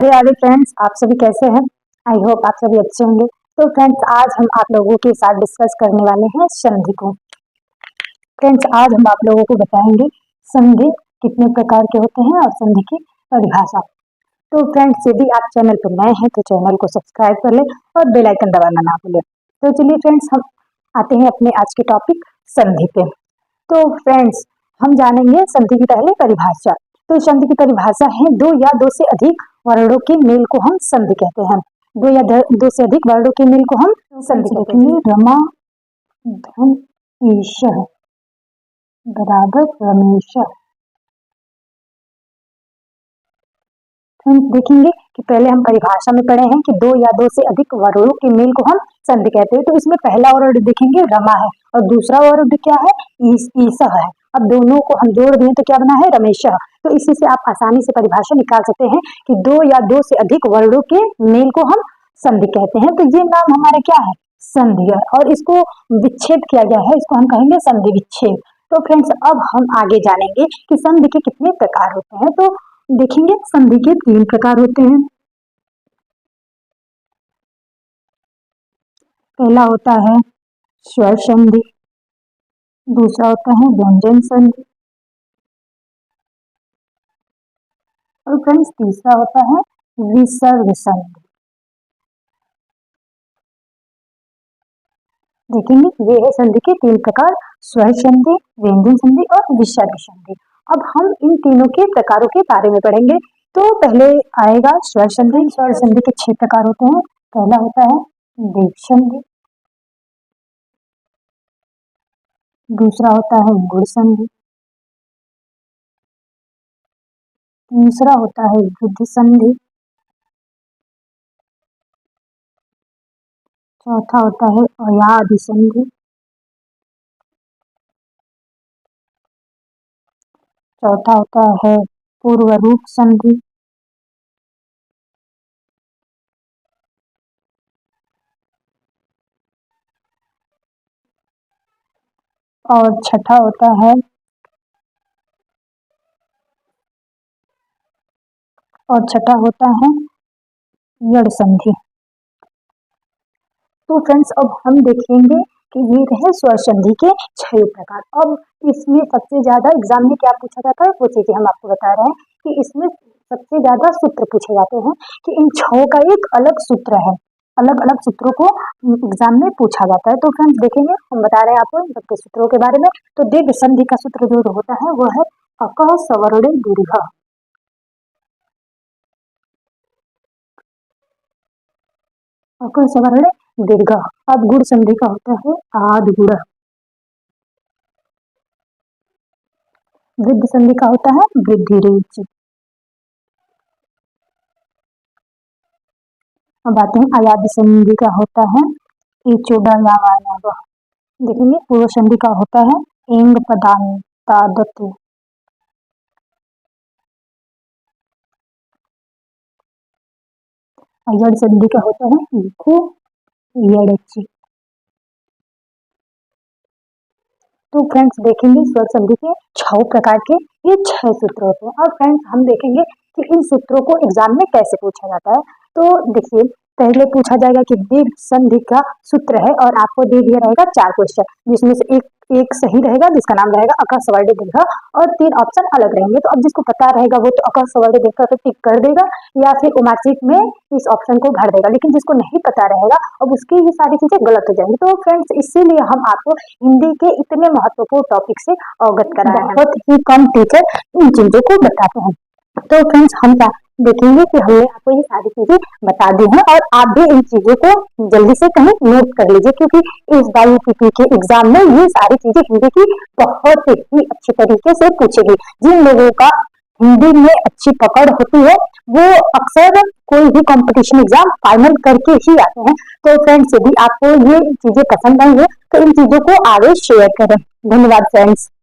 Radhe Radhe friends, आप सभी कैसे हैं। आई होप आप सभी अच्छे होंगे। तो फ्रेंड्स, आज हम आप लोगों के साथ डिस्कस करने वाले हैं संधि को। फ्रेंड्स, आज हम आप लोगों को बताएंगे संधि कितने प्रकार के होते हैं और संधि की परिभाषा। तो फ्रेंड्स, यदि आप चैनल पर नए हैं तो चैनल को सब्सक्राइब कर ले और बेल आइकन दबाना ना भूलें। तो चलिए फ्रेंड्स, हम आते हैं अपने आज के टॉपिक संधि पे। तो फ्रेंड्स, हम जानेंगे संधि की पहले परिभाषा। तो संधि की परिभाषा है दो या दो से अधिक वर्णों के मेल को हम संधि कहते हैं। दो से अधिक वर्णों के मेल को हम संधि कहते हैं। रमा धन ईश बराबर रमेश। हम देखेंगे कि पहले हम परिभाषा में पढ़े हैं कि दो या दो से अधिक वर्णों के मेल को हम संधि कहते हैं। तो इसमें पहला वर्ड देखेंगे रमा है और दूसरा वर्ड क्या है, ईश है। अब दोनों को हम जोड़ दिए तो क्या बना है, रमेश। तो इसी से आप आसानी से परिभाषा निकाल सकते हैं कि दो या दो से अधिक वर्णों के मेल को हम संधि कहते हैं। तो ये नाम हमारा क्या है, संधि है, और इसको विच्छेद किया गया है, इसको हम कहेंगे संधि विच्छेद। तो फ्रेंड्स, अब हम आगे जानेंगे कि संधि के कितने प्रकार होते हैं। तो देखेंगे संधि के 3 प्रकार होते हैं। पहला होता है स्वर संधि, दूसरा होता है व्यंजन संधि, और फ्रेंड्स तीसरा होता है विसर्ग संधि। देखेंगे ये है संधि के 3 प्रकार, स्वर संधि, व्यंजन संधि और विसर्ग संधि। अब हम इन तीनों के प्रकारों के बारे में पढ़ेंगे। तो पहले आएगा स्वर संधि। स्वर संधि के 6 प्रकार होते हैं। पहला होता है दीर्घ संधि, दूसरा होता है गुण संधि, तीसरा होता है वृद्धि संधि, चौथा होता है अयादि संधि, चौथा होता है पूर्व रूप संधि, और छठा होता है यड़ संधि। तो फ्रेंड्स, अब हम देखेंगे कि ये रहे स्वर संधि के 6 प्रकार। अब इसमें सबसे ज्यादा एग्जाम में क्या पूछा जाता है वो चीजें हम आपको बता रहे हैं कि इसमें सबसे ज्यादा सूत्र पूछे जाते हैं कि इन 6 का एक अलग सूत्र है। अलग अलग सूत्रों को एग्जाम में पूछा जाता है। तो फ्रेंड्स देखेंगे, हम बता रहे हैं आपको इन सबके सूत्रों के बारे में। तो दीर्घ संधि का सूत्र जो होता है वो है अकः सवर्ण दीर्घ। अकः सवर्ण दीर्घ। अब गुण संधि का होता है आदि गुण। वृद्धि संधि का होता है वृद्धि रेच। अब आते हैं अयादि संधि का होता है एचोडा यावायाव। देखेंगे पूर्व संधि का होता है एंग पदांतादतु। यड़ संधि का होता है इको यड़ची। तो फ्रेंड्स देखेंगे स्वर संधि के 6 प्रकार के ये 6 सूत्र होते हैं। और फ्रेंड्स हम देखेंगे कि इन सूत्रों को एग्जाम में कैसे पूछा जाता है। तो देखिए, पहले पूछा जाएगा कि दीर्घ संधि का सूत्र है और आपको दे दिया रहेगा 4 क्वेश्चन, जिसमें से एक सही रहेगा जिसका नाम रहेगा अकः सवर्ण दीर्घ, और 3 ऑप्शन अलग रहेंगे। तो अब जिसको पता रहेगा वो तो अकः सवर्ण दीर्घ पे टिक कर देगा या फिर मार्कशीट में इस ऑप्शन को भर देगा। लेकिन जिसको नहीं पता रहेगा अब उसकी ये सारी चीजें गलत हो जाएंगी। तो फ्रेंड्स, इसीलिए हम आपको हिंदी के इतने महत्वपूर्ण टॉपिक से अवगत कराए हैं। बहुत ही कम टीचर इन चीजों को बताते हैं। तो फ्रेंड्स, हम देखेंगे कि हमने आपको ये सारी चीजें बता दी हैं, और आप भी इन चीजों को जल्दी से कहीं नोट कर लीजिए, क्योंकि इस बार यूपीपी के एग्जाम में ये सारी चीजें हिंदी की बहुत ही अच्छी तरीके से पूछेगी। जिन लोगों का हिंदी में अच्छी पकड़ होती है वो अक्सर कोई भी कंपटीशन एग्जाम फाइनल करके ही आते हैं। तो फ्रेंड्स, यदि आपको ये चीजें पसंद आई है तो इन चीजों को आगे शेयर करें। धन्यवाद फ्रेंड्स।